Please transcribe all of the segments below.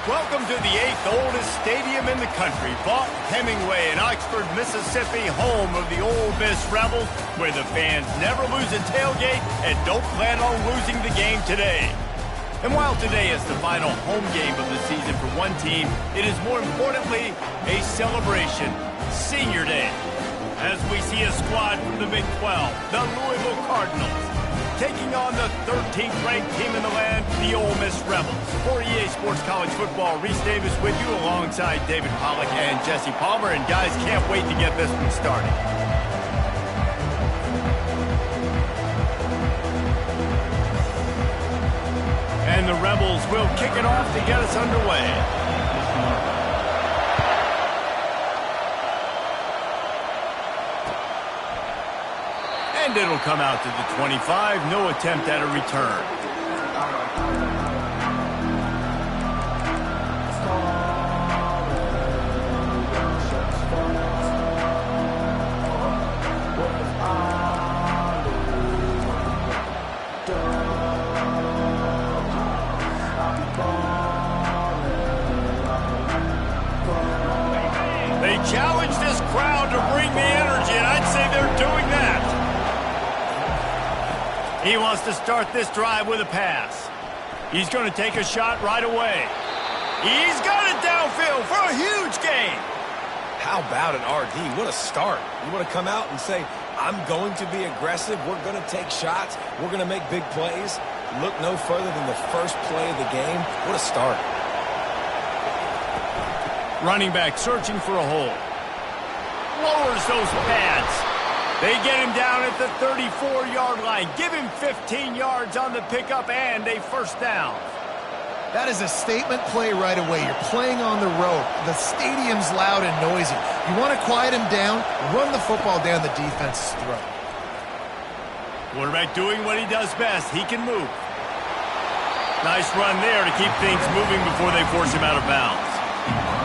Welcome to the 8th oldest stadium in the country, Vaught Hemingway in Oxford, Mississippi, home of the Ole Miss Rebels, where the fans never lose a tailgate and don't plan on losing the game today. And while today is the final home game of the season for one team, it is more importantly a celebration, Senior Day. As we see a squad from the Big 12, the Louisville Cardinals, taking on the 13th ranked team in the land, the Ole Miss Rebels. For EA Sports College Football, Reese Davis with you alongside David Pollack and Jesse Palmer. And guys, can't wait to get this one started. And the Rebels will kick it off to get us underway. And it'll come out to the 25. No attempt at a return. They challenge this crowd to bring the energy, and I'd say they're doing that. He wants to start this drive with a pass. He's going to take a shot right away. He's got it downfield for a huge gain. How about an RD? What a start. You want to come out and say, I'm going to be aggressive. We're going to take shots. We're going to make big plays. Look no further than the first play of the game. What a start. Running back searching for a hole. Lowers those pads. They get him down at the 34-yard line. Give him 15 yards on the pickup and a first down. That is a statement play right away. You're playing on the road. The stadium's loud and noisy. You want to quiet him down, run the football down the defense's throat. Quarterback doing what he does best. He can move. Nice run there to keep things moving before they force him out of bounds.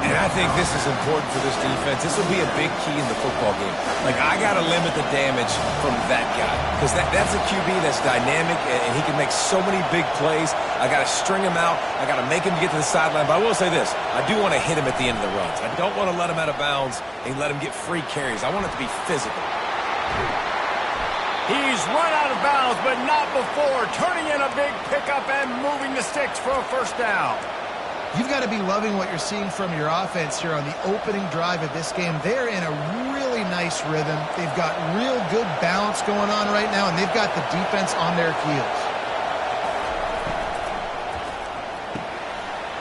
And I think this is important for this defense. This will be a big key in the football game. Like, I got to limit the damage from that guy. Because that's a QB that's dynamic, and he can make so many big plays. I got to string him out. I got to make him get to the sideline. But I will say this. I do want to hit him at the end of the runs. I don't want to let him out of bounds and let him get free carries. I want it to be physical. He's run out of bounds, but not before. Turning in a big pickup and moving the sticks for a first down. You've got to be loving what you're seeing from your offense here on the opening drive of this game. They're in a really nice rhythm. They've got real good balance going on right now, and they've got the defense on their heels.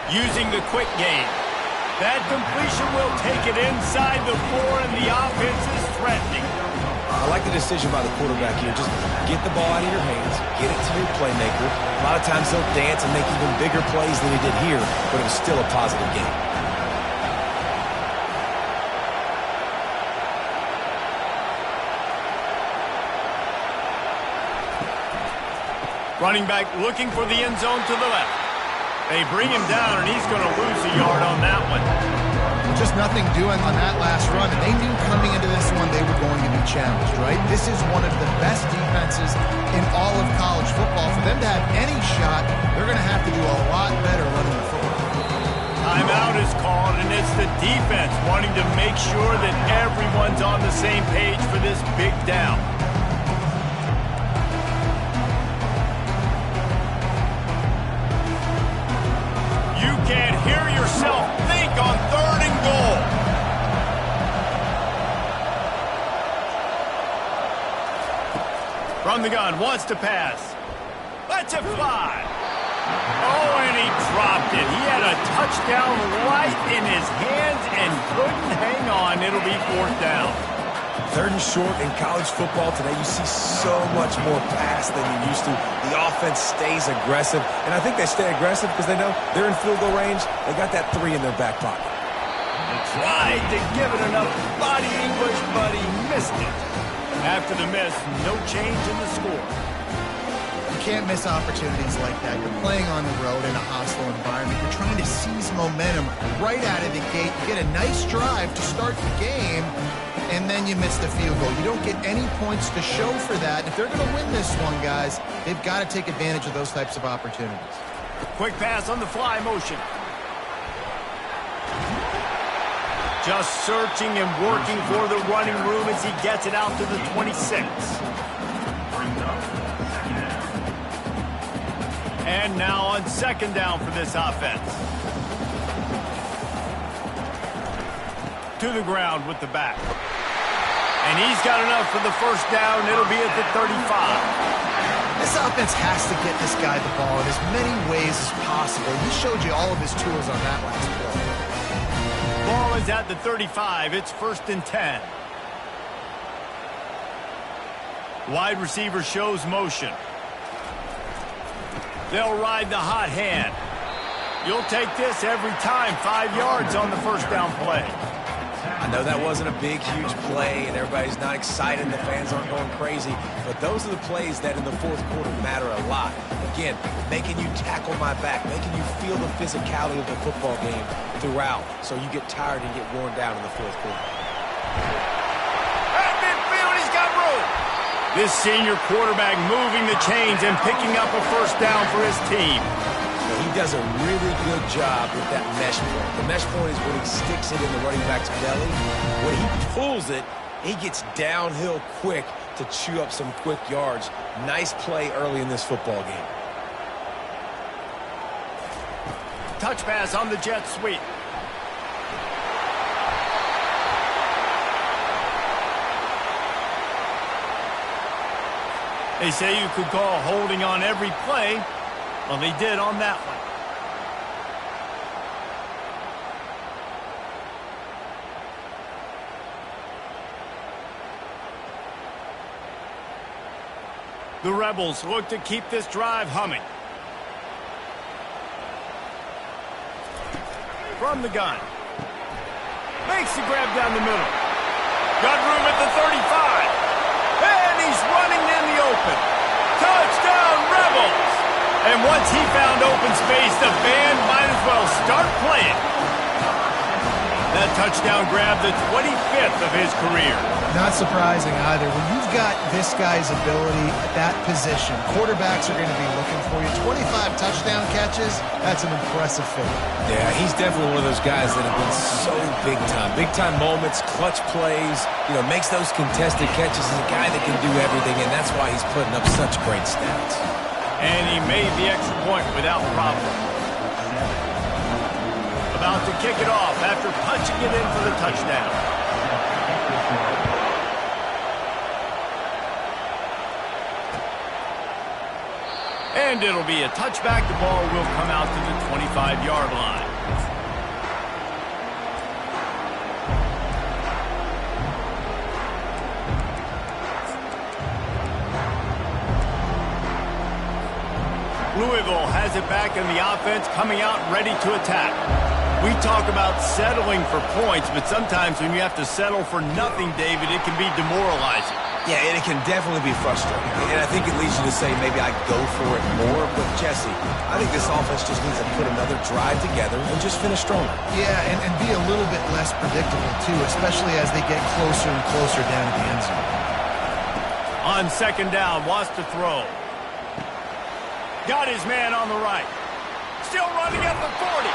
Using the quick game. That completion will take it inside the 4, and the offense is threatening. I like the decision by the quarterback here. Just get the ball out of your hands, get it to your playmaker. A lot of times he'll dance and make even bigger plays than he did here, but it was still a positive game. Running back looking for the end zone to the left. They bring him down, and he's going to lose a yard on that one. Just nothing doing on that last run, and they knew coming into this one they were going to be challenged, right? This is one of the best defenses in all of college football. For them to have any shot, they're going to have to do a lot better running the football. Timeout is called, and it's the defense wanting to make sure that everyone's on the same page for this big down. You can't hear yourself think on 3rd and goal. From the gun, wants to pass. Lets it fly. Oh, and he dropped it. He had a touchdown right in his hands and couldn't hang on. It'll be 4th down. 3rd and short in college football today, you see so much more pass than you used to. The offense stays aggressive, and I think they stay aggressive because they know they're in field goal range. They got that 3 in their back pocket. Tried to give it enough body English, but he missed it. After the miss, no change in the score. You can't miss opportunities like that. You're playing on the road in a hostile environment. You're trying to seize momentum right out of the gate. You get a nice drive to start the game, and then you miss the field goal. You don't get any points to show for that. If they're going to win this one, guys, they've got to take advantage of those types of opportunities. Quick pass on the fly motion. Just searching and working for the running room as he gets it out to the 26. And now on second down for this offense. To the ground with the back. And he's got enough for the first down. It'll be at the 35. This offense has to get this guy the ball in as many ways as possible. He showed you all of his tools on that last play. Ball is at the 35. It's 1st and 10. Wide receiver shows motion. They'll ride the hot hand. You'll take this every time. 5 yards on the first down play. I know that wasn't a big, huge play, and everybody's not excited, and the fans aren't going crazy, but those are the plays that in the fourth quarter matter a lot. Again, making you tackle my back, making you feel the physicality of the football game throughout, so you get tired and get worn down in the fourth quarter. At midfield, he's got room. This senior quarterback moving the chains and picking up a first down for his team. He does a really good job with that mesh point. The mesh point is when he sticks it in the running back's belly. When he pulls it, he gets downhill quick to chew up some quick yards. Nice play early in this football game. Touch pass on the jet sweep. They say you could call holding on every play. Well, they did on that one. The Rebels look to keep this drive humming. From the gun. Makes the grab down the middle. Got room at the 35. And he's running in the open. Touchdown, Rebels! And once he found open space, the band might as well start playing. That touchdown grabbed the 25th of his career. Not surprising either. When you've got this guy's ability at that position, quarterbacks are going to be looking for you. 25 touchdown catches, that's an impressive figure. Yeah, he's definitely one of those guys that have been so big time. Big time moments, clutch plays, makes those contested catches. He's a guy that can do everything, and that's why he's putting up such great stats. And he made the extra point without problem. About to kick it off after punching it in for the touchdown. And it'll be a touchback. The ball will come out to the 25-yard line. Louisville has it back in the offense, coming out ready to attack. We talk about settling for points, but sometimes when you have to settle for nothing, David, it can be demoralizing. Yeah, and it can definitely be frustrating. And I think it leads you to say maybe I go for it more. But, Jesse, I think this offense just needs to put another drive together and just finish stronger. Yeah, and be a little bit less predictable, too, especially as they get closer and closer down to the end zone. On second down, wants to throw. Got his man on the right. Still running at the 40.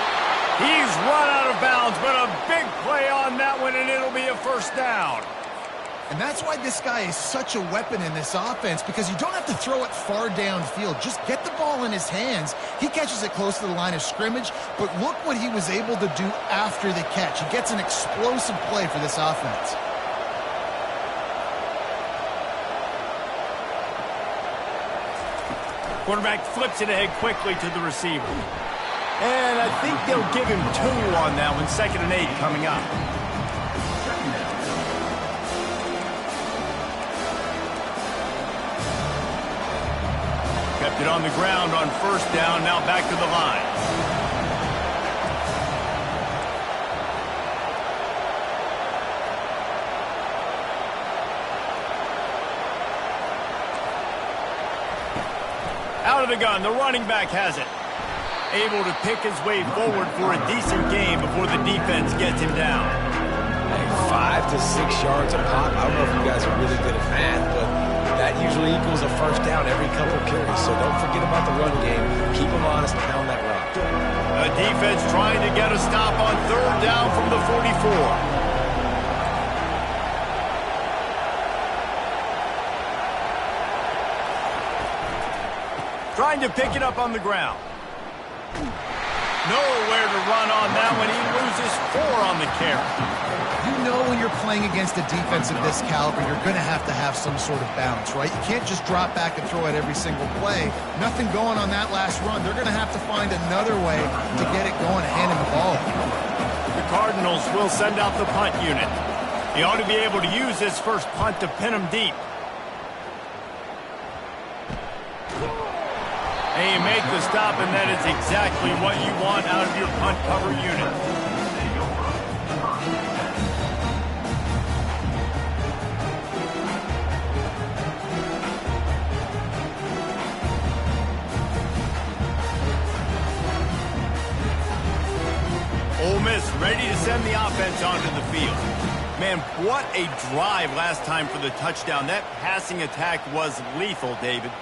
He's run out of bounds, but a big play on that one, and it'll be a first down. And that's why this guy is such a weapon in this offense, because you don't have to throw it far downfield. Just get the ball in his hands. He catches it close to the line of scrimmage, but look what he was able to do after the catch. He gets an explosive play for this offense. Quarterback flips it ahead quickly to the receiver. And I think they'll give him 2 on that one. 2nd and 8 coming up. Kept it on the ground on first down. Now back to the line. Out of the gun, the running back has it. Able to pick his way forward for a decent game before the defense gets him down. Hey, 5 to 6 yards a pop. I don't know if you guys are really good at math, but that usually equals a first down every couple of carries. So don't forget about the run game. Keep them honest and pound that rock. The defense trying to get a stop on third down from the 44. Trying to pick it up on the ground. Nowhere to run on that one. He loses 4 on the carry. You know when you're playing against a defense of this caliber, you're going to have some sort of balance, right? You can't just drop back and throw it every single play. Nothing going on that last run. They're going to have to find another way to get it going and hand him the ball. The Cardinals will send out the punt unit. He ought to be able to use this first punt to pin him deep. And you make the stop, and that is exactly what you want out of your punt cover unit. Ole Miss ready to send the offense onto the field. Man, what a drive last time for the touchdown. That passing attack was lethal, David.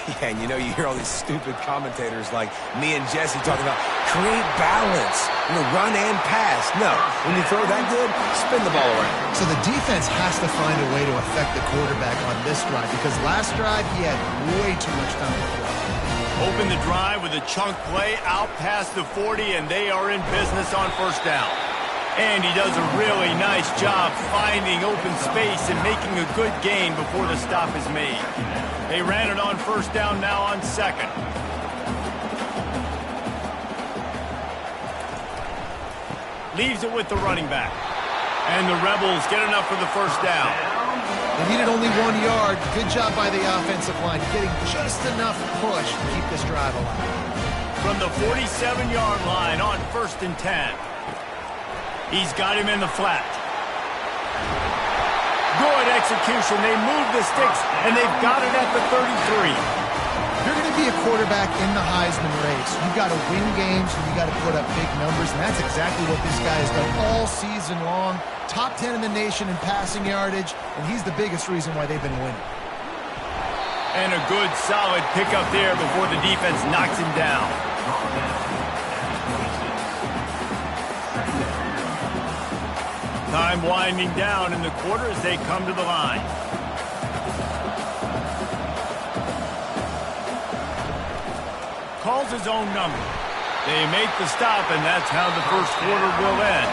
Yeah, and you know, you hear all these stupid commentators like me and Jesse talking about create balance, run and pass. No, when you throw that good, spin the ball around. So the defense has to find a way to affect the quarterback on this drive because last drive he had way too much time to throw. Open the drive with a chunk play out past the 40, and they are in business on first down. And he does a really nice job finding open space and making a good gain before the stop is made. They ran it on first down, now on second. Leaves it with the running back. And the Rebels get enough for the first down. They needed only 1 yard. Good job by the offensive line, getting just enough push to keep this drive alive. From the 47-yard line on 1st and 10. He's got him in the flat. Good execution. They move the sticks, and they've got it at the 33. If you're going to be a quarterback in the Heisman race, you've got to win games, and you've got to put up big numbers, and that's exactly what this guy has done all season long. Top 10 in the nation in passing yardage, and he's the biggest reason why they've been winning. And a good, solid pickup there before the defense knocks him down. Time winding down in the quarter as they come to the line. Calls his own number. They make the stop, and that's how the first quarter will end.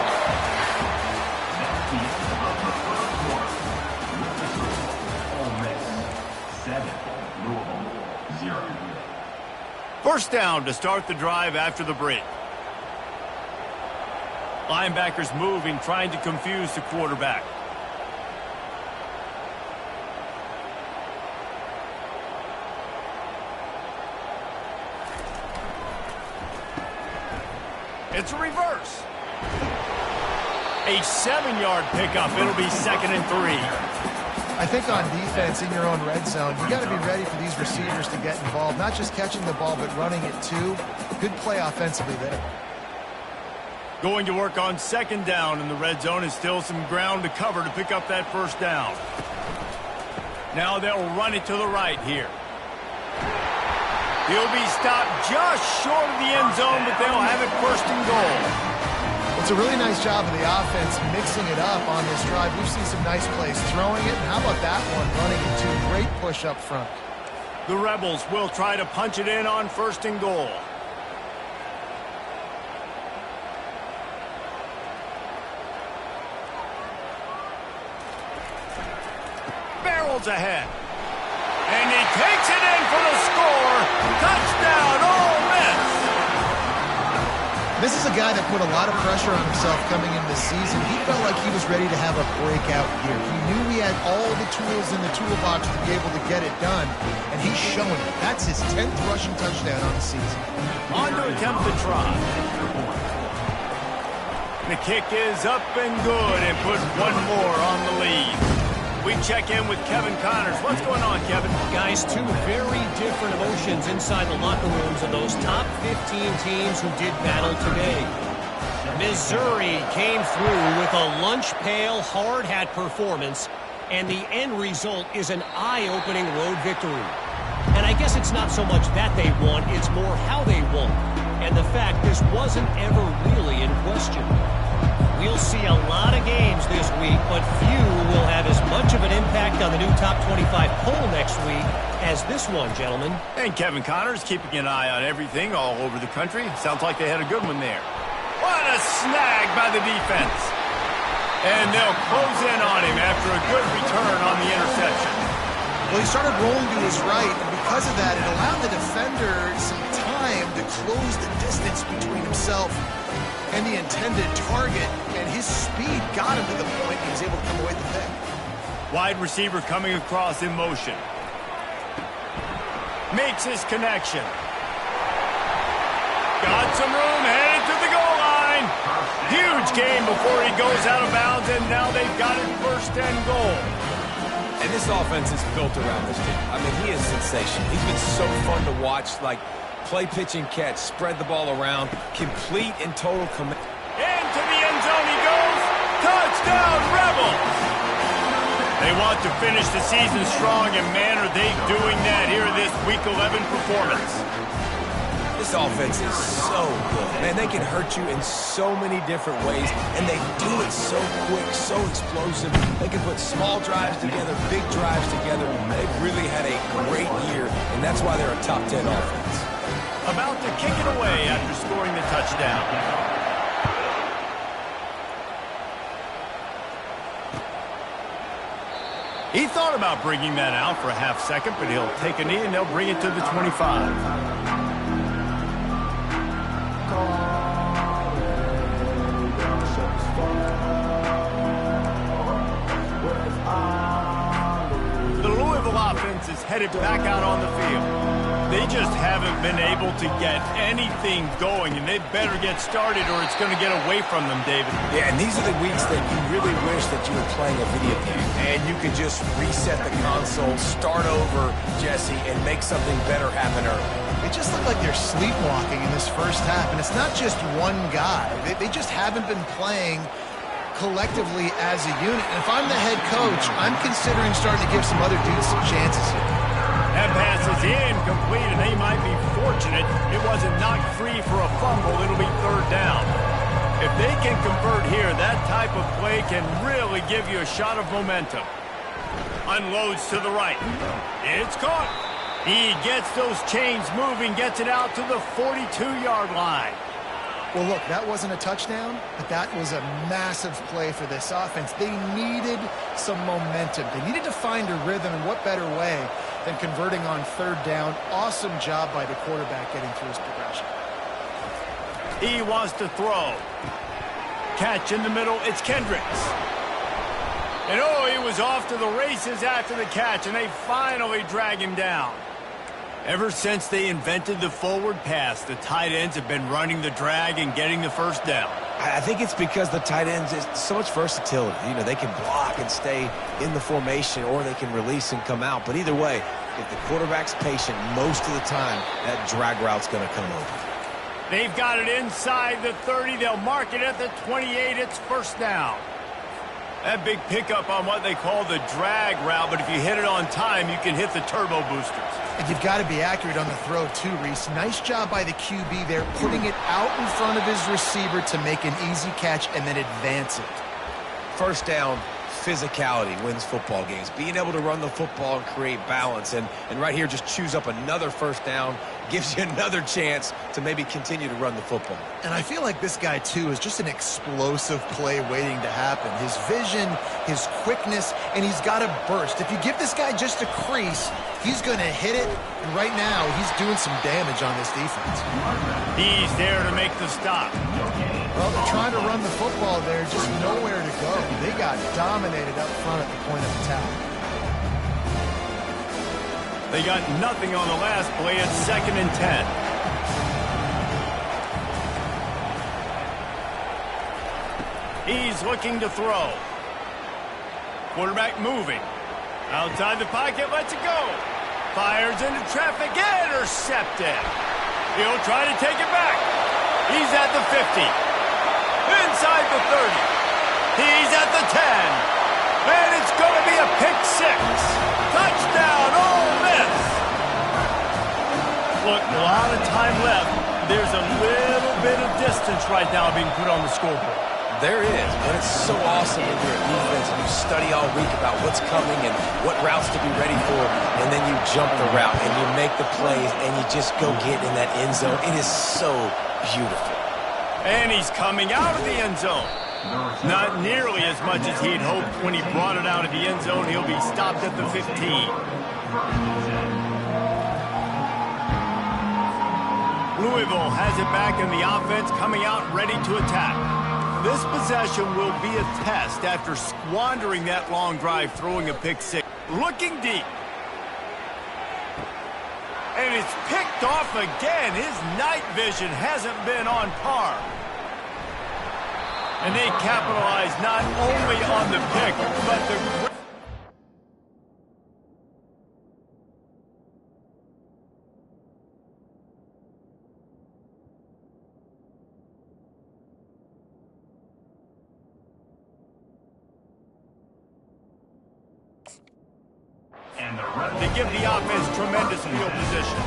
First down to start the drive after the break. Linebackers moving, trying to confuse the quarterback. It's a reverse. A 7-yard pickup. It'll be 2nd and 3. I think on defense in your own red zone, you got to be ready for these receivers to get involved, not just catching the ball, but running it too. Good play offensively there. Going to work on 2nd down in the red zone is still some ground to cover to pick up that first down. Now they'll run it to the right here. He'll be stopped just short of the end zone, but they'll have it 1st and goal. It's a really nice job of the offense mixing it up on this drive. We've seen some nice plays throwing it, and how about that one running into great push up front. The Rebels will try to punch it in on 1st and goal. Barrels ahead. And he takes it in for the score. Touchdown, Ole Miss. This is a guy that put a lot of pressure on himself coming into the season. He felt like he was ready to have a breakout year. He knew he had all the tools in the toolbox to be able to get it done, and he's showing it. That's his 10th rushing touchdown on the season. On to attempt the try. The kick is up and good and puts one more on the lead. We check in with Kevin Connors. What's going on, Kevin? Guys, two very different emotions inside the locker rooms of those top 15 teams who did battle today. Missouri came through with a lunch pail hard hat performance, and the end result is an eye-opening road victory. And I guess it's not so much that they won, it's more how they won. and the fact this wasn't ever really in question. We'll see a lot of games this week, but few will have as much of an impact on the new top 25 poll next week as this one, gentlemen. And Kevin Connors keeping an eye on everything all over the country. Sounds like they had a good one there. What a snag by the defense. And they'll close in on him after a good return on the interception. Well, he started rolling to his right, and because of that, it allowed the defender some time to close the distance between himself and the intended target, and his speed got him to the point he was able to come away with the pick. Wide receiver coming across in motion. Makes his connection. Got some room, headed to the goal line. Huge game before he goes out of bounds, and now they've got it first and goal. And this offense is built around this team. I mean, he is sensational. He's been so fun to watch, like play, pitch, and catch, spread the ball around, complete and total command. Into the end zone he goes. Touchdown, Rebels! They want to finish the season strong, and man, are they doing that here in this Week 11 performance. This offense is so good. Man, they can hurt you in so many different ways, and they do it so quick, so explosive. They can put small drives together, big drives together. They've really had a great year, and that's why they're a top 10 offense. About to kick it away after scoring the touchdown. He thought about bringing that out for a half second, but he'll take a knee and they'll bring it to the 25. The Louisville offense is headed back out on the field. They just haven't been able to get anything going, and they better get started or it's going to get away from them, David. Yeah, and these are the weeks that you really wish that you were playing a video game, and you could just reset the console, start over, Jesse, and make something better happen early. It just looked like they're sleepwalking in this first half, and it's not just one guy. They just haven't been playing collectively as a unit. And if I'm the head coach, I'm considering starting to give some other dudes some chances here. That pass is incomplete, and they might be fortunate it wasn't knocked free for a fumble. It'll be third down. If they can convert here, that type of play can really give you a shot of momentum. Unloads to the right. It's caught. He gets those chains moving, gets it out to the 42-yard line. Well, look, that wasn't a touchdown, but that was a massive play for this offense. They needed some momentum. They needed to find a rhythm, and what better way than converting on third down. Awesome job by the quarterback getting through his progression. He wants to throw. Catch in the middle, it's Kendricks. And oh, he was off to the races after the catch, and they finally drag him down. Ever since they invented the forward pass, the tight ends have been running the drag and getting the first down. I think it's because the tight ends is so much versatility. You know, they can block and stay in the formation, or they can release and come out. But either way, if the quarterback's patient most of the time, that drag route's going to come over. They've got it inside the 30. They'll mark it at the 28. It's first down. That big pickup on what they call the drag route, but if you hit it on time, you can hit the turbo boosters. And you've got to be accurate on the throw, too, Reese. Nice job by the QB there, putting it out in front of his receiver to make an easy catch and then advance it. First down, physicality wins football games. Being able to run the football and create balance. And right here, just choose up another first down, gives you another chance to maybe continue to run the football. And I feel like this guy, too, is just an explosive play waiting to happen. His vision, his quickness, and he's got a burst. If you give this guy just a crease, he's going to hit it. And right now, he's doing some damage on this defense. He's there to make the stop. Well, they're trying to run the football there, just nowhere to go. They got dominated up front at the point of attack. They got nothing on the last play. It's 2nd and 10. He's looking to throw. Quarterback moving. Outside the pocket, lets it go. Fires into traffic, intercepted. He'll try to take it back. He's at the 50. Inside the 30. He's at the 10. And it's going to be a pick six. Touchdown, Ole Miss. Look, a lot of time left. there's a little bit of distance right now being put on the scoreboard. There is, but it's so awesome when you're a defense and you study all week about what's coming and what routes to be ready for, and then you jump the route and you make the plays and you just go get in that end zone. It is so beautiful. And he's coming out of the end zone. Not nearly as much as he'd hoped when he brought it out of the end zone. He'll be stopped at the 15. Louisville has it back in the offense, coming out ready to attack. This possession will be a test after squandering that long drive, throwing a pick six. Looking deep. And it's picked off again. His night vision hasn't been on par. And they capitalize not only on the pick, but the... to give the offense tremendous field position.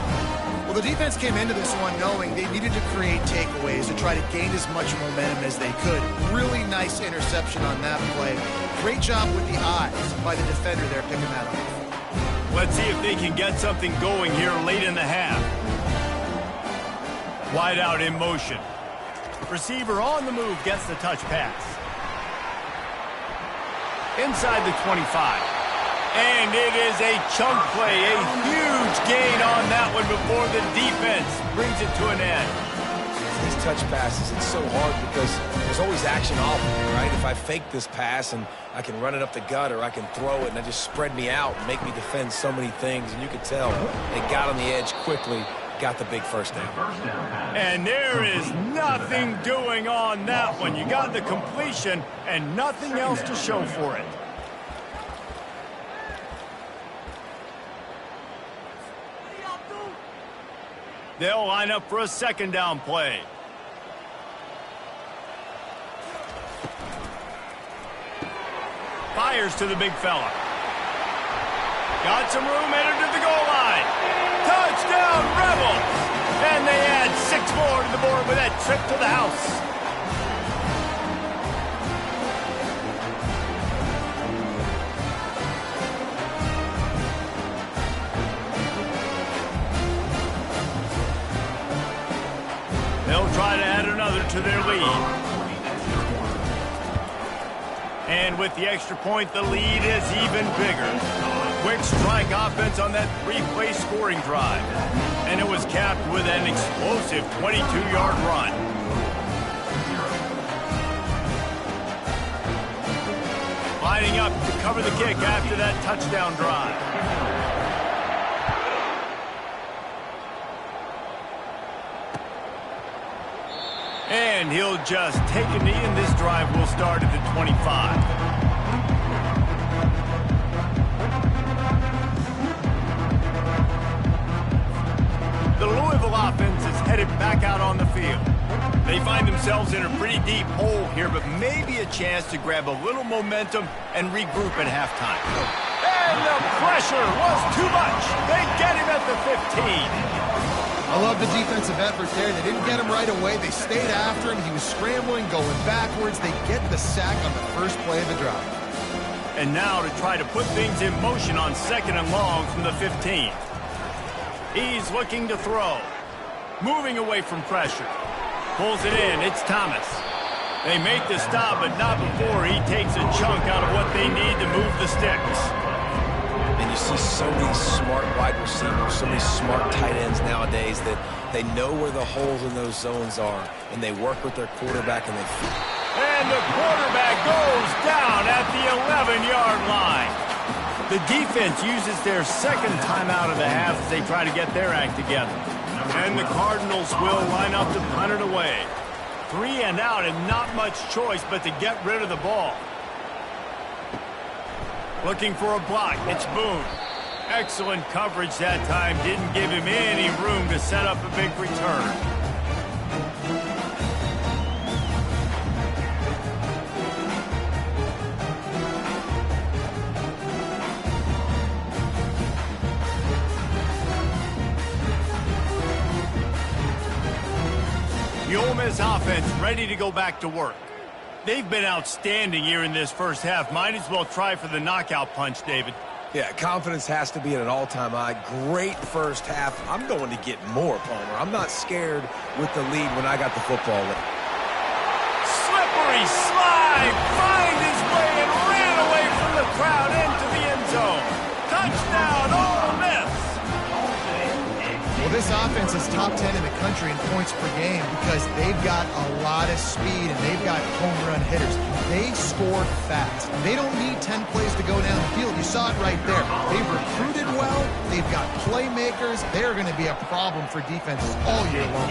Well, the defense came into this one knowing they needed to create takeaways to try to gain as much momentum as they could. Really nice interception on that play. Great job with the eyes by the defender there picking that up. Let's see if they can get something going here late in the half. Wide out in motion. Receiver on the move gets the touch pass. Inside the 25. And it is a chunk play, a huge gain on that one before the defense brings it to an end. These touch passes, it's so hard because there's always action off of it, right? If I fake this pass and I can run it up the gut or I can throw it and it just spread me out and make me defend so many things. And you could tell they got on the edge quickly, got the big first down. And there is nothing doing on that one. You got the completion and nothing else to show for it. They'll line up for a second down play. Fires to the big fella. Got some room, headed to the goal line. Touchdown, Rebels! And they add 6 more to the board with that trip to the house. They'll try to add another to their lead. And with the extra point, the lead is even bigger. Quick strike offense on that 3-play scoring drive. And it was capped with an explosive 22-yard run. Lining up to cover the kick after that touchdown drive. And he'll just take a knee, and this drive will start at the 25. The Louisville offense is headed back out on the field. They find themselves in a pretty deep hole here, but maybe a chance to grab a little momentum and regroup at halftime. And the pressure was too much. They get him at the 15. I love the defensive effort there. They didn't get him right away. They stayed after him. He was scrambling, going backwards. They get the sack on the first play of the drive. And now to try to put things in motion on 2nd and long from the 15. He's looking to throw. Moving away from pressure. Pulls it in. It's Thomas. They make the stop, but not before he takes a chunk out of what they need to move the sticks. And you see so many smart wide receivers, so many smart tight ends nowadays that they know where the holes in those zones are, and they work with their quarterback and they... And the quarterback goes down at the 11-yard line. The defense uses their second timeout of the half as they try to get their act together. And the Cardinals will line up to punt it away. 3 and out and not much choice but to get rid of the ball. Looking for a block. It's Boone. Excellent coverage that time. Didn't give him any room to set up a big return. Miss offense ready to go back to work. They've been outstanding here in this first half. Might as well try for the knockout punch, David. Yeah, confidence has to be at an all-time high. Great first half. I'm going to get more, Palmer. I'm not scared with the lead when I got the football. Slippery slide, find his way and ran away from the crowd into the end zone. Touchdown, Ole Miss. Well, this offense is top 10 in the country in points per game because they've got a lot of speed and they've got home run hitters. They scored fast. They don't need 10 plays to go down the field. You saw it right there. They've recruited well. They've got playmakers. They're going to be a problem for defenses all year long.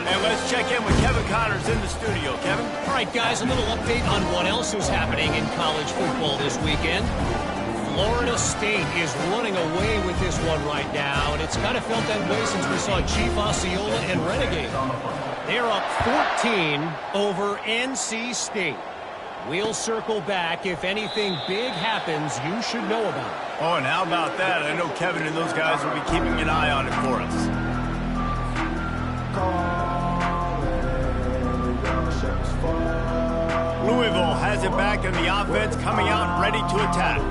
And let's check in with Kevin Connors in the studio. Kevin? All right, guys, a little update on what else is happening in college football this weekend. Florida State is running away with this one right now, and it's kind of felt that way since we saw Chief Osceola and Renegade. They're up 14 over NC State. We'll circle back. If anything big happens, you should know about it. Oh, and how about that? I know Kevin and those guys will be keeping an eye on it for us. Louisville has it back in the offense, coming out ready to attack.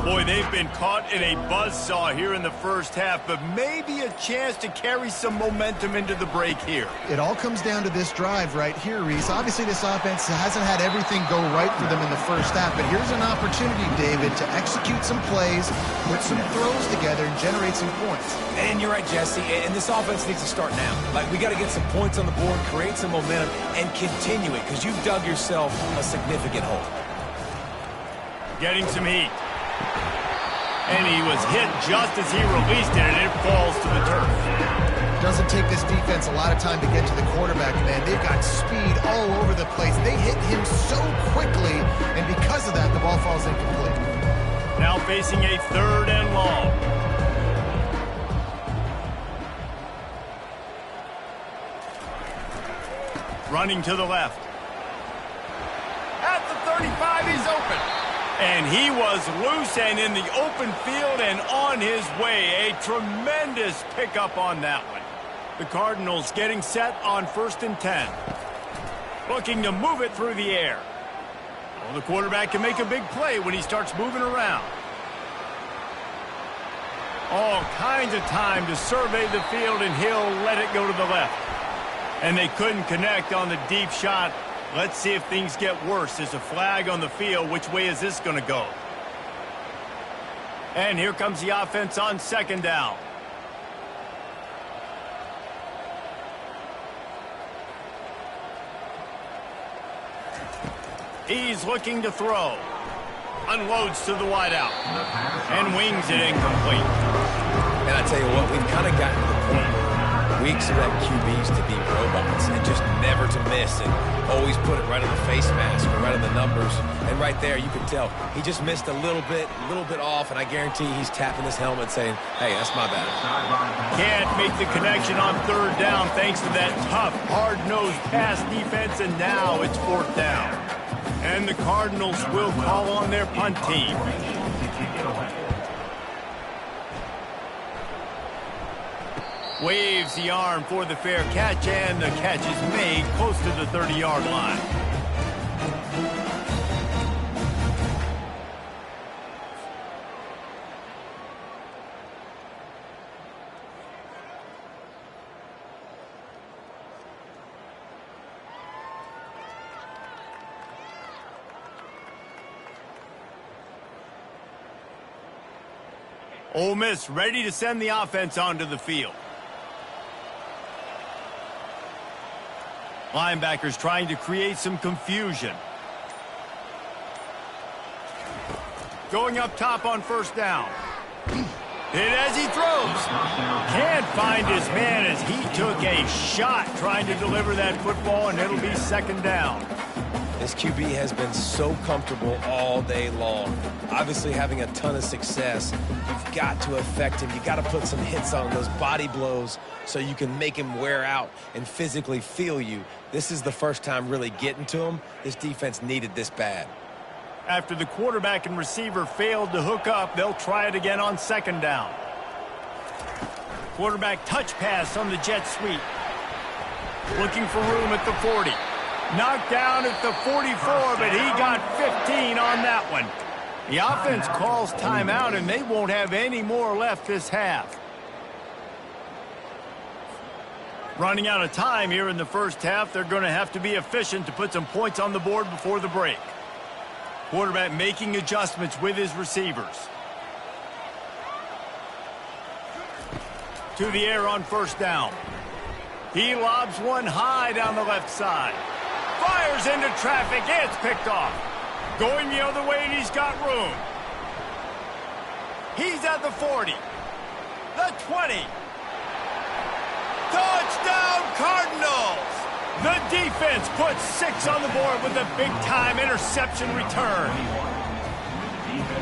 Boy, they've been caught in a buzzsaw here in the first half, but maybe a chance to carry some momentum into the break here. It all comes down to this drive right here, Reese. Obviously, this offense hasn't had everything go right for them in the first half, but here's an opportunity, David, to execute some plays, put some throws together, and generate some points. And you're right, Jesse, and this offense needs to start now. Like, we got to get some points on the board, create some momentum, and continue it, because you've dug yourself a significant hole. Getting some heat. And he was hit just as he released it, and it falls to the turf. Doesn't take this defense a lot of time to get to the quarterback, man. They've got speed all over the place. They hit him so quickly, and because of that, the ball falls incomplete. Now facing a 3rd and long. Running to the left. At the 35, he's open. And he was loose and in the open field and on his way. A tremendous pickup on that one. The Cardinals getting set on 1st and 10. Looking to move it through the air. Well, the quarterback can make a big play when he starts moving around. All kinds of time to survey the field, and he'll let it go to the left. And they couldn't connect on the deep shot. Let's see if things get worse. There's a flag on the field. Which way is this going to go? And here comes the offense on 2nd down. He's looking to throw. Unloads to the wideout. And wings it incomplete. And I tell you what, we've kind of gotten to the point where we expect QBs to be robots and just never to miss and always put it right on the face mask or right on the numbers. And right there, you can tell he just missed a little bit off, and I guarantee he's tapping his helmet saying, hey, that's my bad. Can't make the connection on 3rd down thanks to that tough, hard-nosed pass defense, and now it's 4th down. And the Cardinals will call on their punt team. Waves the arm for the fair catch, and the catch is made close to the 30-yard line. Ole Miss ready to send the offense onto the field. Linebackers trying to create some confusion. Going up top on 1st down. Hit as he throws. Can't find his man as he took a shot trying to deliver that football, and it'll be 2nd down. This QB has been so comfortable all day long. Obviously having a ton of success. You've got to affect him. You've got to put some hits on those body blows so you can make him wear out and physically feel you. This is the first time really getting to him. This defense needed this bad. After the quarterback and receiver failed to hook up, they'll try it again on 2nd down. Quarterback touch pass on the jet sweep. Looking for room at the 40. Knocked down at the 44, but he got 15 on that one. The offense calls timeout, and they won't have any more left this half. Running out of time here in the first half, they're going to have to be efficient to put some points on the board before the break. Quarterback making adjustments with his receivers. To the air on first down. He lobs one high down the left side. Fires into traffic. It's picked off. Going the other way, and he's got room. He's at the 40. The 20. Touchdown, Cardinals! The defense puts 6 on the board with a big-time interception return.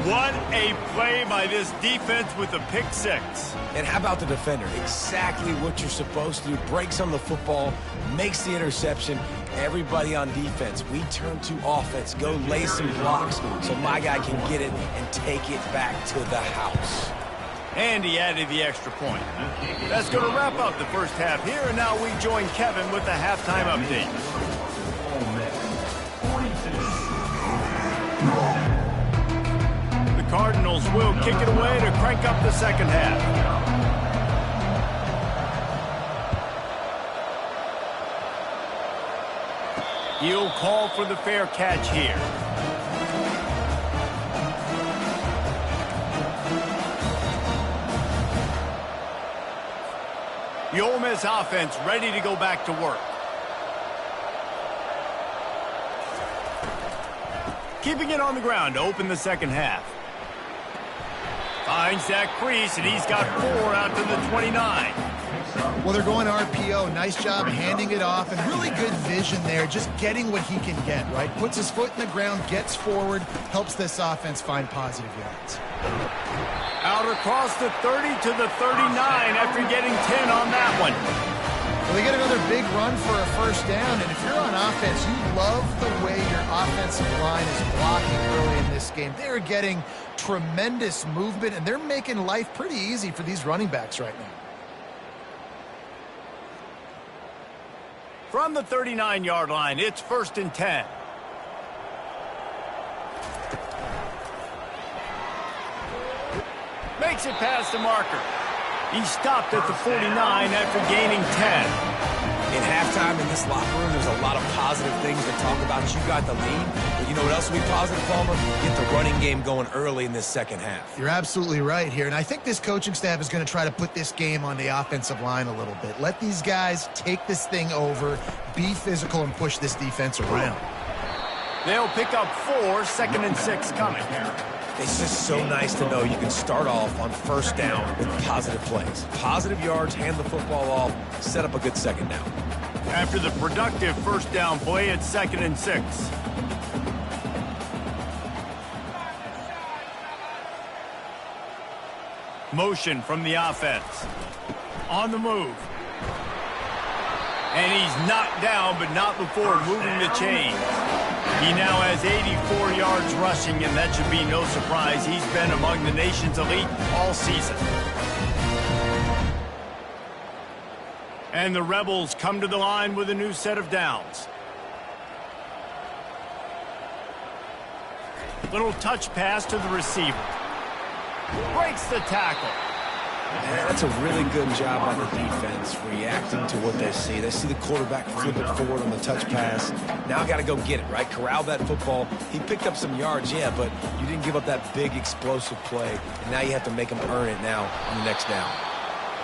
What a play by this defense with a pick 6. And how about the defender? Exactly what you're supposed to do. Breaks on the football, makes the interception. Everybody on defense, we turn to offense. Go lay some blocks so my guy can get it and take it back to the house. And he added the extra point. That's going to wrap up the first half here, and now we join Kevin with the halftime update. The Cardinals will kick it away to crank up the second half. He'll call for the fair catch here. The Ole Miss offense ready to go back to work. Keeping it on the ground to open the second half. Finds that crease, and he's got 4 out to the 29. Well, they're going RPO. Nice job handing it off, and really good vision there, just getting what he can get, right? Puts his foot in the ground, gets forward, helps this offense find positive yards. Out across the 30 to the 39 after getting 10 on that one. Well, they get another big run for a first down, and if you're on offense, you love the way your offensive line is blocking early in this game. They're getting tremendous movement, and they're making life pretty easy for these running backs right now. From the 39-yard line, it's 1st and 10. Makes it past the marker. He stopped at the 49 after gaining 10. In halftime in this locker room, there's a lot of positive things to talk about. You got the lead, but you know what else will be positive, Palmer? Get the running game going early in this second half. You're absolutely right here, and I think this coaching staff is going to try to put this game on the offensive line a little bit. Let these guys take this thing over, be physical, and push this defense around. They'll pick up 4, 2nd and 6 coming. It's just so nice to know you can start off on first down with positive plays. Positive yards, hand the football off, set up a good second down. After the productive first down play, it's 2nd and 6. Motion from the offense. On the move. And he's knocked down, but not before moving the chains. He now has 84 yards rushing, and that should be no surprise. He's been among the nation's elite all season. And the Rebels come to the line with a new set of downs. Little touch pass to the receiver. Breaks the tackle. Man, that's a really good job by the defense reacting to what they see. They see the quarterback flip it forward on the touch pass. Now got to go get it, right? Corral that football. He picked up some yards, yeah, but you didn't give up that big explosive play. And now you have to make him earn it now on the next down.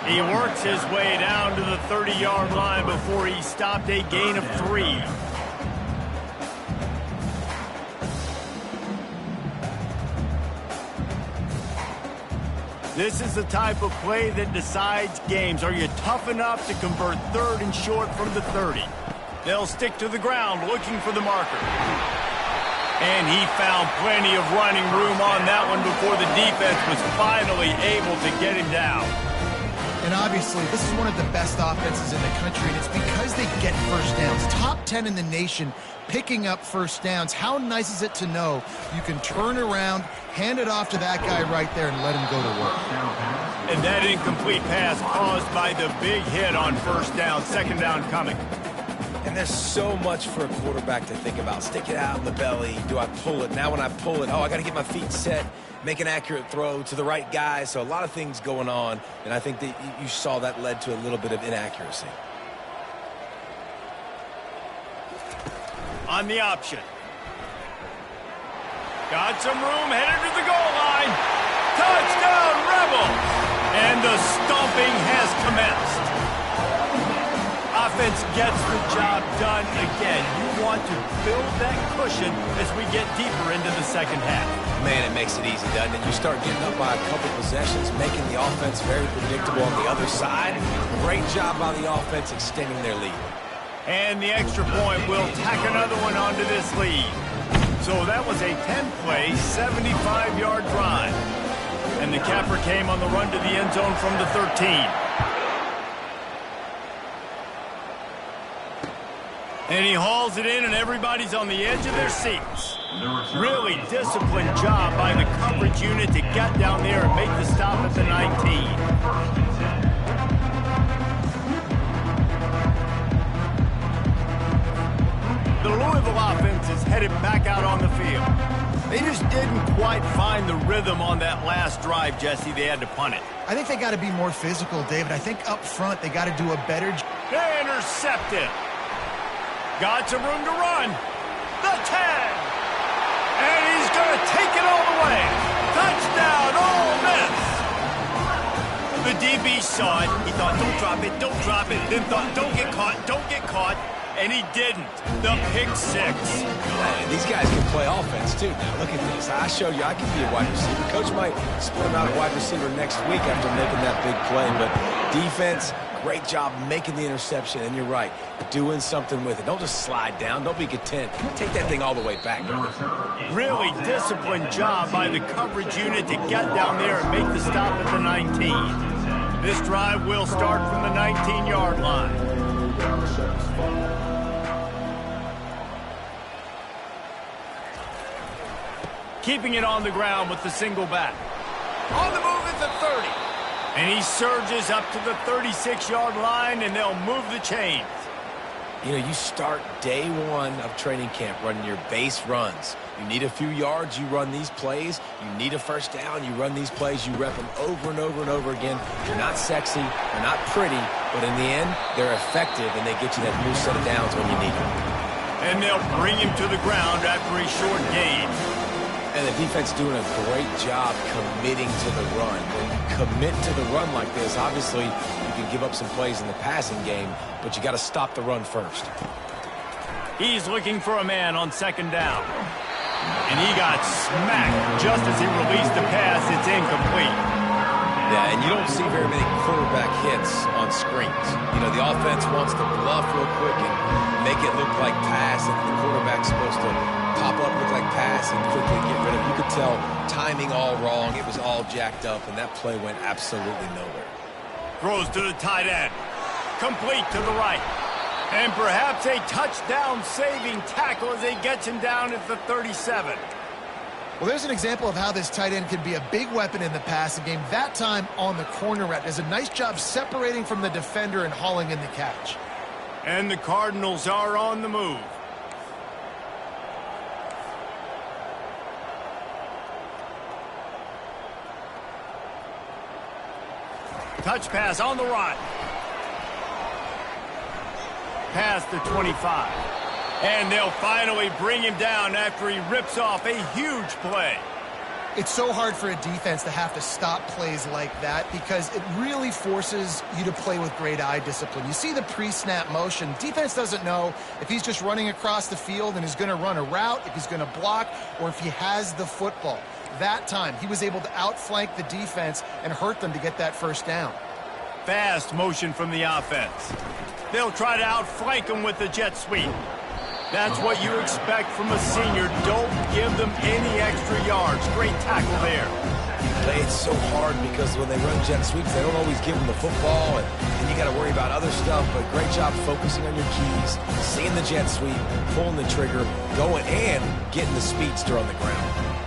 He works his way down to the 30-yard line before he stopped a gain of 3. This is the type of play that decides games. Are you tough enough to convert 3rd and short from the 30? They'll stick to the ground looking for the marker. And he found plenty of running room on that one before the defense was finally able to get him down. And obviously, this is one of the best offenses in the country, and it's because they get first downs. Top 10 in the nation picking up first downs. How nice is it to know you can turn around, hand it off to that guy right there, and let him go to work. And that incomplete pass caused by the big hit on first down. 2nd down coming. And there's so much for a quarterback to think about. Stick it out in the belly. Do I pull it? Now when I pull it, oh, I got to get my feet set, make an accurate throw to the right guy. So a lot of things going on, and I think that you saw that led to a little bit of inaccuracy. On the option. Got some room, headed to the goal line. Touchdown, Rebels! And the stomping has commenced. Offense gets the job done again. You want to build that cushion as we get deeper into the second half. Man, it makes it easy, doesn't it? You start getting up by a couple possessions, making the offense very predictable on the other side. Great job by the offense extending their lead. And the extra point will tack another one onto this lead. So that was a 10-play, 75-yard drive. And the capper came on the run to the end zone from the 13. And he hauls it in, and everybody's on the edge of their seats. Really disciplined job by the coverage unit to get down there and make the stop at the 19. The Louisville offense is headed back out on the field. They just didn't quite find the rhythm on that last drive, Jesse. They had to punt it. I think they got to be more physical, David. I think up front they got to do a better job. Intercepted. Got some room to run. The 10. And he's going to take it all the way. Touchdown, Ole Miss. The DB saw it. He thought, don't drop it, don't drop it. Then thought, don't get caught, don't get caught. And he didn't. The pick six. These guys can play offense, too. Now, look at this. I showed you I can be a wide receiver. Coach might split him out at wide receiver next week after making that big play. But defense, great job making the interception. And you're right, doing something with it. Don't just slide down. Don't be content. Take that thing all the way back. Really disciplined job by the coverage unit to get down there and make the stop at the 19. This drive will start from the 19-yard line. Keeping it on the ground with the single back. On the move at the 30. And he surges up to the 36-yard line, and they'll move the chains. You know, you start day one of training camp running your base runs. You need a few yards, you run these plays. You need a first down, you run these plays. You rep them over and over and over again. They're not sexy, they're not pretty, but in the end, they're effective, and they get you that new set of downs when you need them. And they'll bring him to the ground after a short gain. And the defense doing a great job committing to the run. When you commit to the run like this, obviously you can give up some plays in the passing game, but you got to stop the run first. He's looking for a man on second down. And he got smacked just as he released the pass. It's incomplete. Yeah, and you don't see very many quarterback hits on screens. You know, the offense wants to bluff real quick and make it look like pass, and the quarterback's supposed to pop up, look like pass, and quickly get rid of it. You could tell timing all wrong. It was all jacked up, and that play went absolutely nowhere. Throws to the tight end. Complete to the right. And perhaps a touchdown-saving tackle as he gets him down at the 37. Well, there's an example of how this tight end can be a big weapon in the passing game. That time on the corner route. Does a nice job separating from the defender and hauling in the catch. And the Cardinals are on the move. Touch pass on the run. Past the 25. And they'll finally bring him down after he rips off a huge play. It's so hard for a defense to have to stop plays like that because it really forces you to play with great eye discipline. You see the pre-snap motion. Defense doesn't know if he's just running across the field and is going to run a route, if he's going to block, or if he has the football. That time, he was able to outflank the defense and hurt them to get that first down. Fast motion from the offense. They'll try to outflank him with the jet sweep. That's what you expect from a senior. Don't give them any extra yards. Great tackle there. It's so hard because when they run jet sweeps, they don't always give them the football, and you got to worry about other stuff, but great job focusing on your keys, seeing the jet sweep, pulling the trigger, going and getting the speedster on the ground.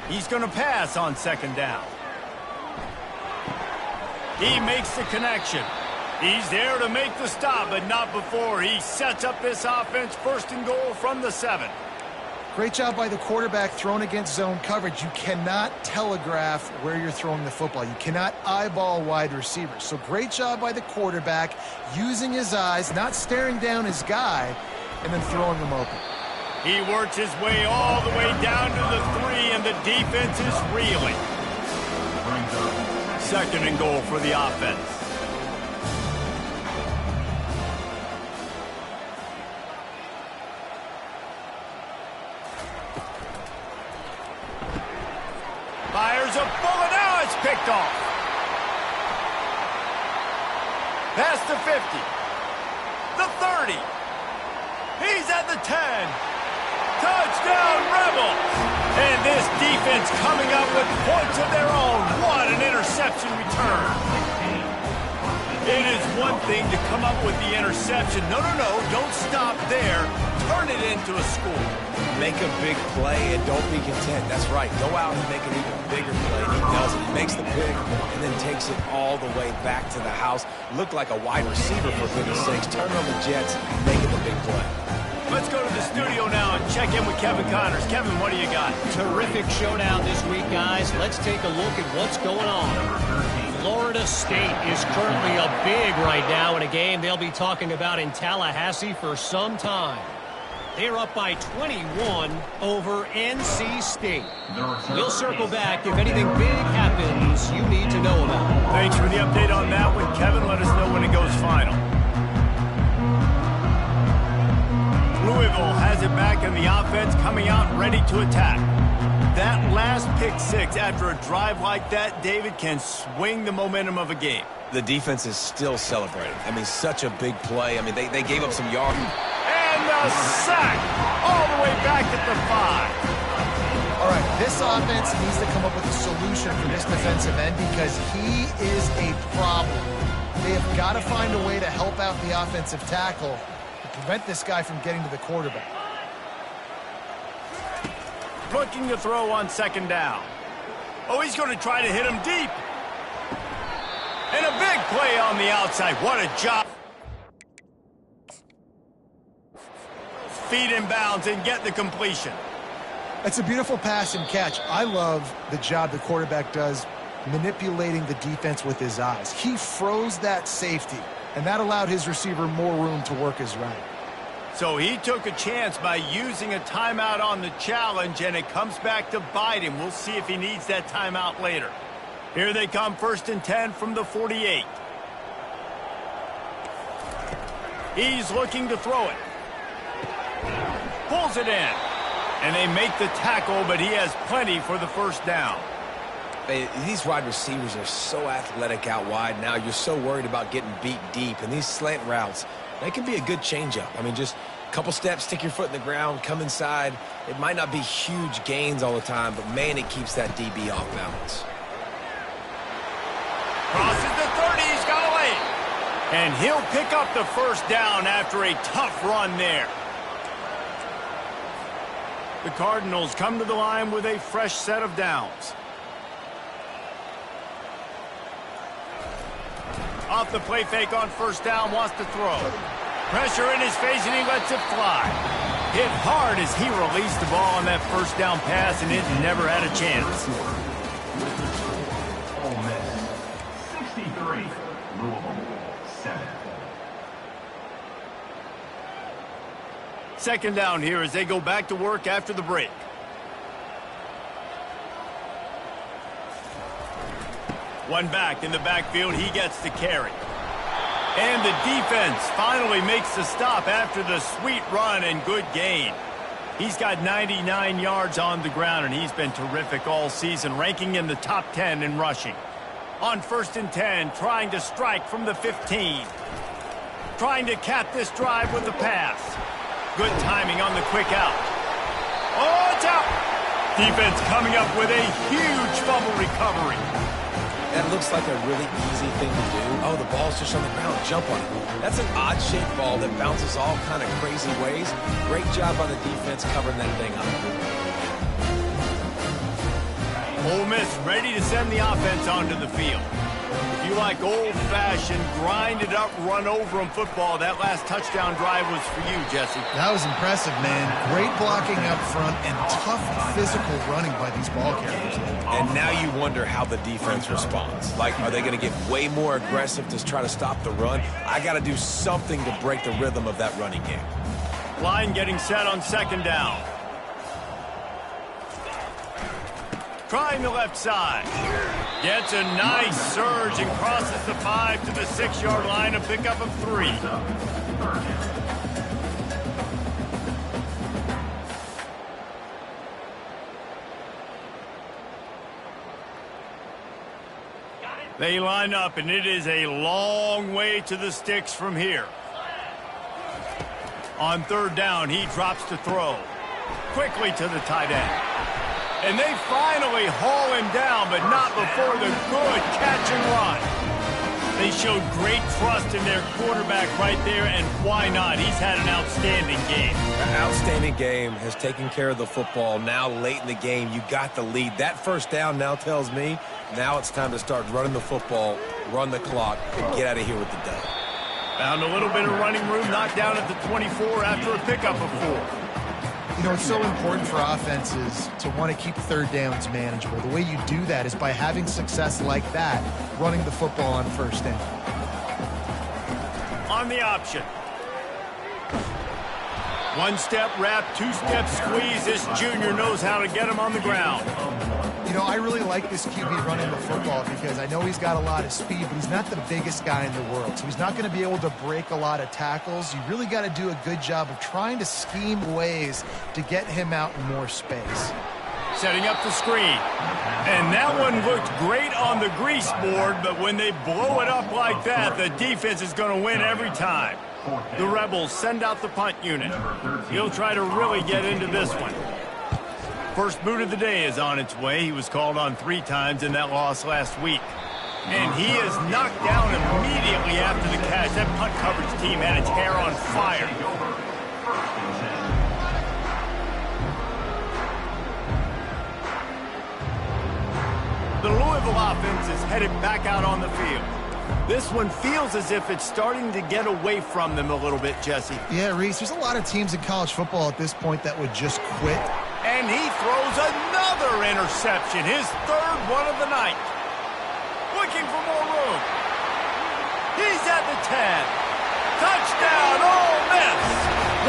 He's going to pass on second down. He makes the connection. He's there to make the stop, but not before he sets up this offense. First and goal from the 7. Great job by the quarterback thrown against zone coverage. You cannot telegraph where you're throwing the football. You cannot eyeball wide receivers. So great job by the quarterback using his eyes, not staring down his guy, and then throwing him open. He works his way all the way down to the 3, and the defense is reeling. Second and goal for the offense. Fires a bullet. Now it's picked off. Past the 50. The 30. He's at the 10. Touchdown, Rebels. And this defense coming up with points of their own. What an interception return. It is one thing to come up with the interception. No, don't stop there. Turn it into a score. Make a big play and don't be content. That's right. Go out and make an even bigger play. He does it. He makes the pick and then takes it all the way back to the house. Looked like a wide receiver, for goodness sakes. Turn on the Jets, making the big play. Let's go to the studio now and check in with Kevin Connors. Kevin, what do you got? Terrific showdown this week, guys. Let's take a look at what's going on. Florida State is currently up big right now in a game they'll be talking about in Tallahassee for some time. They're up by 21 over NC State. We'll circle back if anything big happens you need to know about. Thanks for the update on that one, Kevin. Let us know when it goes final. Louisville has it back in the offense, coming out ready to attack. That last pick 6 after a drive like that, David, can swing the momentum of a game. The defense is still celebrating. I mean, such a big play. I mean, they gave up some yards. And the sack all the way back at the 5. All right, this offense needs to come up with a solution for this defensive end because he is a problem. They have got to find a way to help out the offensive tackle to prevent this guy from getting to the quarterback. Looking to throw on second down. Oh, he's going to try to hit him deep. And a big play on the outside. What a job. Feet in bounds and get the completion. That's a beautiful pass and catch. I love the job the quarterback does manipulating the defense with his eyes. He froze that safety, and that allowed his receiver more room to work his route. So he took a chance by using a timeout on the challenge, and it comes back to bite him. We'll see if he needs that timeout later. Here they come, first and 10 from the 48. He's looking to throw it. Pulls it in. And they make the tackle, but he has plenty for the first down. These wide receivers are so athletic out wide now. You're so worried about getting beat deep. And these slant routes, they can be a good changeup. I mean, just a couple steps, stick your foot in the ground, come inside. It might not be huge gains all the time, but, man, it keeps that DB off balance. Crosses the 30. He's got away. And he'll pick up the first down after a tough run there. The Cardinals come to the line with a fresh set of downs. Off the play fake on first down, wants to throw. Pressure in his face, and he lets it fly. Hit hard as he released the ball on that first down pass, and it never had a chance. Ole Miss 63, Louisville 7. Second down here as they go back to work after the break. One back in the backfield, he gets the carry. And the defense finally makes the stop after the sweet run and good gain. He's got 99 yards on the ground, and he's been terrific all season, ranking in the top 10 in rushing. On first and 10, trying to strike from the 15. Trying to cap this drive with the pass. Good timing on the quick out. Oh, it's out! Defense coming up with a huge fumble recovery. That looks like a really easy thing to do. Oh, the ball's just on the ground. Jump on it. That's an odd-shaped ball that bounces all kind of crazy ways. Great job by the defense covering that thing up. Ole Miss ready to send the offense onto the field. If you like old-fashioned, grinded-up, run-over-'em football, that last touchdown drive was for you, Jesse. That was impressive, man. Great blocking up front and tough physical running by these ball carriers. And now you wonder how the defense responds. Like, are they going to get way more aggressive to try to stop the run? I got to do something to break the rhythm of that running game. Line getting set on second down. Trying the left side. Gets a nice surge and crosses the 5 to the 6-yard line, a pickup of 3. They line up, and it is a long way to the sticks from here. On third down, he drops to throw. Quickly to the tight end. And they finally haul him down, but not before the good catch and run. They showed great trust in their quarterback right there, and why not? He's had an outstanding game. An outstanding game, has taken care of the football. Now late in the game, you got the lead. That first down now tells me now it's time to start running the football, run the clock, and get out of here with the dub. Found a little bit of running room, knocked down at the 24 after a pickup of 4. You know, it's so important for offenses to want to keep third downs manageable. The way you do that is by having success like that, running the football on first down. On the option. One-step wrap, two-step squeeze. This junior knows how to get him on the ground. You know, I really like this QB running the football because I know he's got a lot of speed, but he's not the biggest guy in the world. So he's not going to be able to break a lot of tackles. You really got to do a good job of trying to scheme ways to get him out in more space. Setting up the screen. And that one looked great on the grease board, but when they blow it up like that, the defense is going to win every time. The Rebels send out the punt unit. He'll try to really get into this one. First boot of the day is on its way. He was called on 3 times in that loss last week. And he is knocked down immediately after the catch. That punt coverage team had its hair on fire. The Louisville offense is headed back out on the field. This one feels as if it's starting to get away from them a little bit, Jesse. Yeah, Reese, there's a lot of teams in college football at this point that would just quit. And he throws another interception, his 3rd one of the night. Looking for more room. He's at the 10. Touchdown, Ole Miss.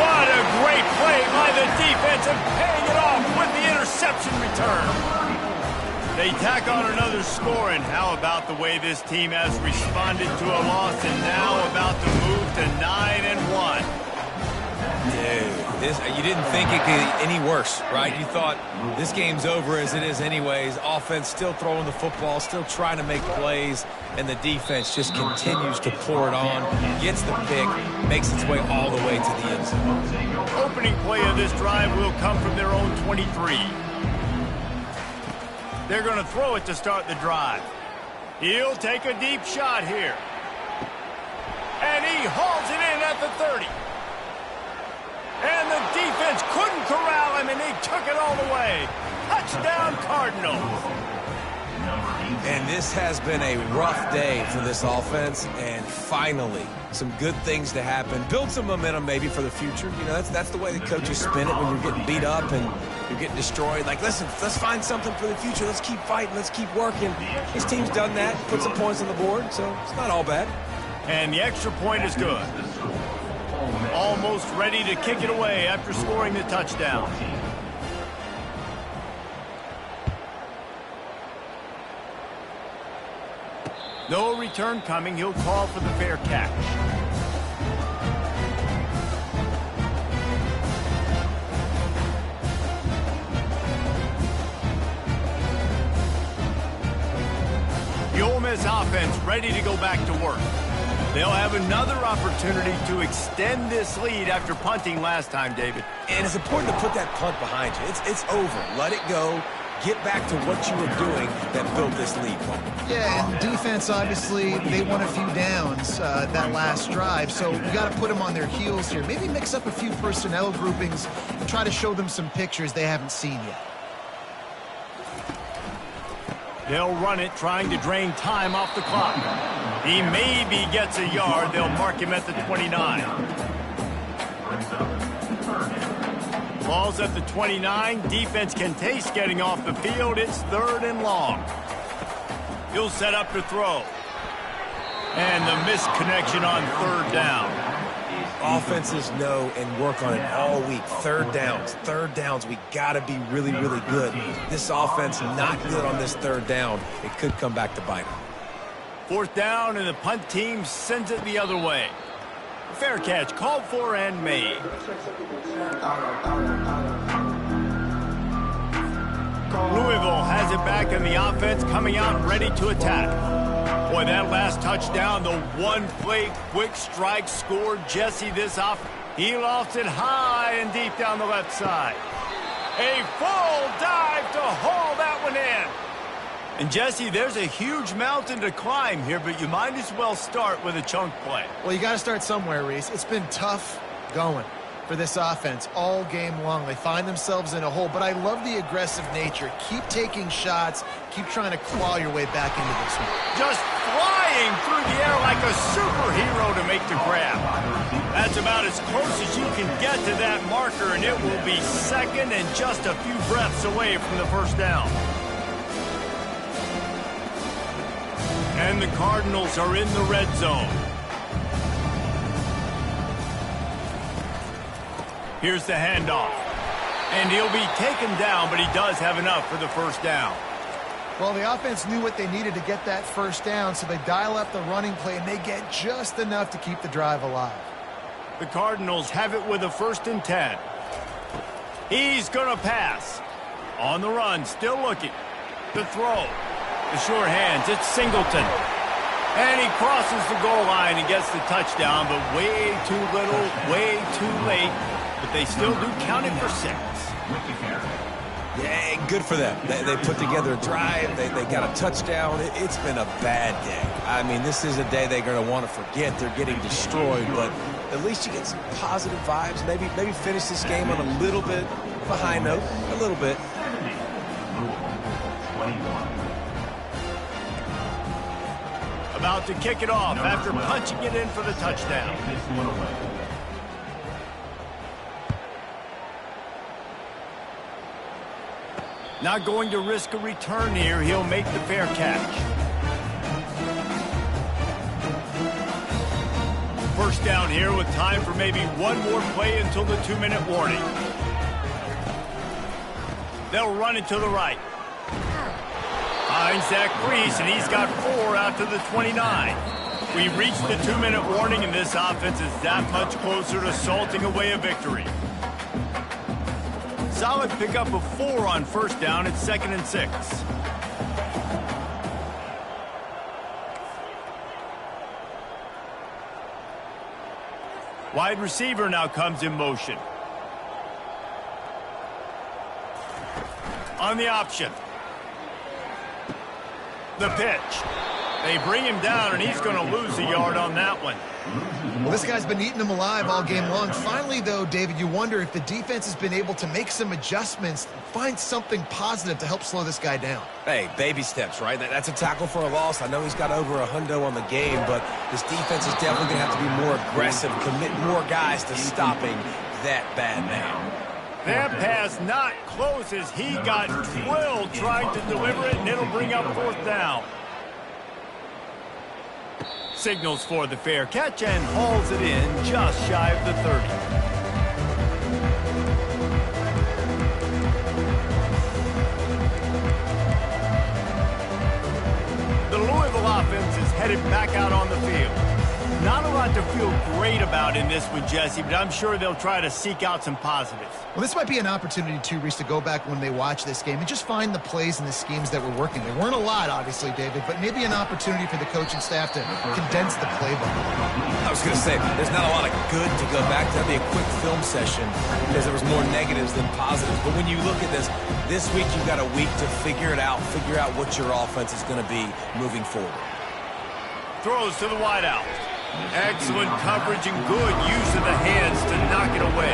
What a great play by the defense and paying it off with the interception return. They tack on another score, and how about the way this team has responded to a loss and now about to move to 9-1. Dude, you didn't think it could get any worse, right? You thought this game's over as it is anyways. Offense still throwing the football, still trying to make plays, and the defense just continues to pour it on, gets the pick, makes its way all the way to the end zone. Opening play of this drive will come from their own 23. They're going to throw it to start the drive. He'll take a deep shot here. And he hauls it in at the 30. And the defense couldn't corral him, and they took it all the way. Touchdown, Cardinals. And this has been a rough day for this offense, and finally, some good things to happen. Build some momentum maybe for the future. You know, that's the way the coaches spin it when you're getting beat up and you're getting destroyed. Like, listen, let's find something for the future. Let's keep fighting. Let's keep working. This team's done that, put some points on the board, so it's not all bad. And the extra point is good. Almost ready to kick it away after scoring the touchdown. No return coming. He'll call for the fair catch. The Ole Miss offense ready to go back to work. They'll have another opportunity to extend this lead after punting last time, David. And it's important to put that punt behind you. It's over. Let it go. Get back to what you were doing that built this lead, Paul. Yeah, and defense, obviously, they won a few downs that last drive, so you got to put them on their heels here. Maybe mix up a few personnel groupings and try to show them some pictures they haven't seen yet. They'll run it, trying to drain time off the clock. He maybe gets a yard. They'll mark him at the 29. Ball's at the 29. Defense can taste getting off the field. It's 3rd and long. He'll set up to throw. And the missed connection on 3rd down. Offenses know and work on it all week. Third downs, we got to be really, really good. This offense not good on this 3rd down. It could come back to bite them. 4th down, and the punt team sends it the other way. Fair catch called for and made. Louisville has it back in the offense, coming out ready to attack. Boy, that last touchdown, the one-play quick strike scored Jesse this off. He lofts it high and deep down the left side. A full dive to haul that one in. And Jesse, there's a huge mountain to climb here, but you might as well start with a chunk play. Well, you got to start somewhere, Reese. It's been tough going for this offense all game long. They find themselves in a hole, but I love the aggressive nature. Keep taking shots. Keep trying to claw your way back into this one. Just flying through the air like a superhero to make the grab. That's about as close as you can get to that marker, and it will be 2nd and just a few breaths away from the 1st down. And the Cardinals are in the red zone. Here's the handoff. And he'll be taken down, but he does have enough for the 1st down. Well, the offense knew what they needed to get that 1st down, so they dial up the running play, and they get just enough to keep the drive alive. The Cardinals have it with a 1st and 10. He's going to pass. On the run, still looking. The throw. The sure hands, it's Singleton. And he crosses the goal line and gets the touchdown, but way too little, way too late. But they still do count it for 6. Yeah, good for them. They put together a drive. They got a touchdown. It's been a bad day. I mean, this is a day they're going to want to forget. They're getting destroyed, but at least you get some positive vibes. Maybe finish this game on a little bit of a high note. A little bit. About to kick it off after punching it in for the touchdown. Not going to risk a return here. He'll make the fair catch. 1st down here with time for maybe one more play until the 2-minute warning. They'll run it to the right. Finds Zach Priest, and he's got 4 out to the 29. We've reached the 2-minute warning, and this offense is that much closer to salting away a victory. Solid pickup of 4 on 1st down. It's 2nd and 6. Wide receiver now comes in motion. On the option. The pitch. They bring him down, and he's going to lose a yard on that one. Well, this guy's been eating them alive all game long. Finally, though, David, you wonder if the defense has been able to make some adjustments, find something positive to help slow this guy down. Hey, baby steps, right? That's a tackle for a loss. I know he's got over $100 on the game, but this defense is definitely going to have to be more aggressive, commit more guys to stopping that bad man. That pass not close as he got drilled trying to deliver it, and it'll bring up 4th down. Signals for the fair catch and hauls it in just shy of the 30. The Louisville offense is headed back out on the field. Not a lot to feel great about in this one, Jesse, but I'm sure they'll try to seek out some positives. Well, this might be an opportunity, too, Reese, to go back when they watch this game and just find the plays and the schemes that were working. There weren't a lot, obviously, David, but maybe an opportunity for the coaching staff to condense the playbook. I was going to say, there's not a lot of good to go back to. That'd be a quick film session because there was more negatives than positives. But when you look at this week you've got a week to figure it out, figure out what your offense is going to be moving forward. Throws to the wideout. Excellent coverage and good use of the hands to knock it away.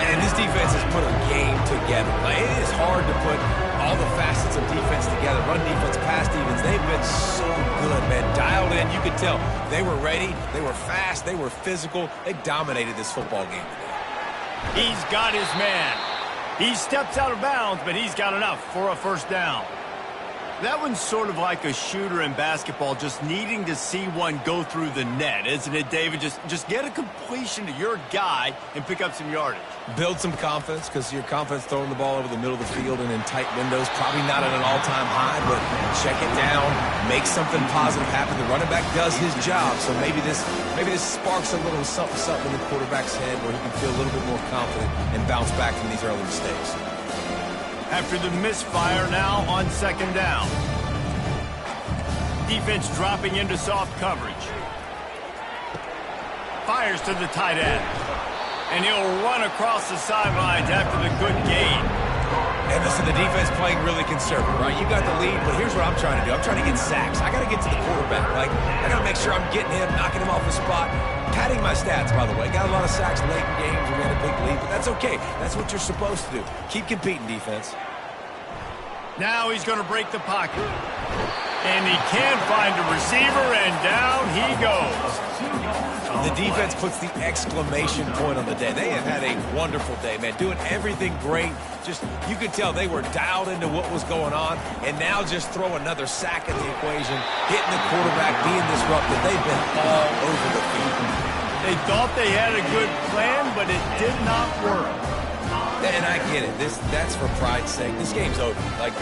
And this defense has put a game together. Like, it is hard to put all the facets offensive defense together, run defense, pass defense. They've been so good, man. Dialed in, you could tell. They were ready, they were fast, they were physical. They dominated this football game today. He's got his man. He steps out of bounds, but he's got enough for a first down. That one's sort of like a shooter in basketball, just needing to see one go through the net, isn't it, David? Just get a completion to your guy and pick up some yardage. Build some confidence, because your confidence throwing the ball over the middle of the field and in tight windows, probably not at an all-time high, but check it down, make something positive happen. The running back does his job, so maybe this sparks a little something in the quarterback's head where he can feel a little bit more confident and bounce back from these early mistakes. After the misfire now on second down. Defense dropping into soft coverage. Fires to the tight end. And he'll run across the sidelines after the good gain. And listen, the defense playing really conservative, right? You got the lead, but here's what I'm trying to do. I'm trying to get sacks. I got to get to the quarterback. Like, I got to make sure I'm getting him, knocking him off the spot. Padding my stats, by the way. Got a lot of sacks late in games. We had a big lead, but that's okay. That's what you're supposed to do. Keep competing, defense. Now he's going to break the pocket. And he can find a receiver, and down he goes. The defense puts the exclamation point on the day. They have had a wonderful day, man. Doing everything great. Just, you could tell they were dialed into what was going on. And now just throw another sack in the equation. Hitting the quarterback, being disrupted. They've been all over the field. They thought they had a good plan, but it did not work. And I get it. That's for pride's sake. This game's over. Like,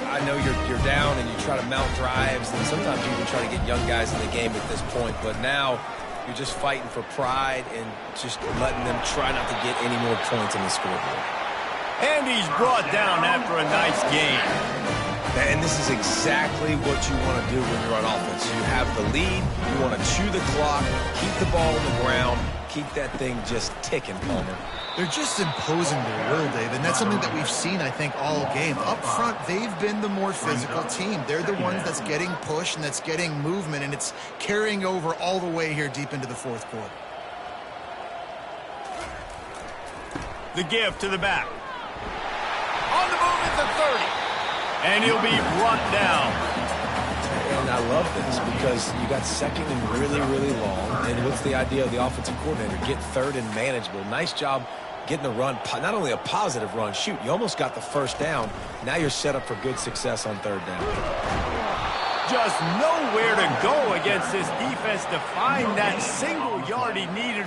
I know you're down and you try to mount drives, and sometimes you even try to get young guys in the game at this point. But now you're just fighting for pride and just letting them try not to get any more points in the scoreboard. And he's brought down after a nice game. And this is exactly what you want to do when you're on offense. You have the lead, you want to chew the clock, keep the ball on the ground, keep that thing just ticking, Palmer. They're just imposing their will, Dave, and that's something that we've seen, I think, all game. Up front, they've been the more physical team. They're the ones that's getting pushed and that's getting movement, and it's carrying over all the way here deep into the fourth quarter. The give to the back. On the move at the 30. And he'll be brought down. And I love this because you got second and really, really long. And what's the idea of the offensive coordinator? Get third and manageable. Nice job getting the run, not only a positive run, shoot, you almost got the first down. Now you're set up for good success on third down. Just nowhere to go against this defense to find that single yard he needed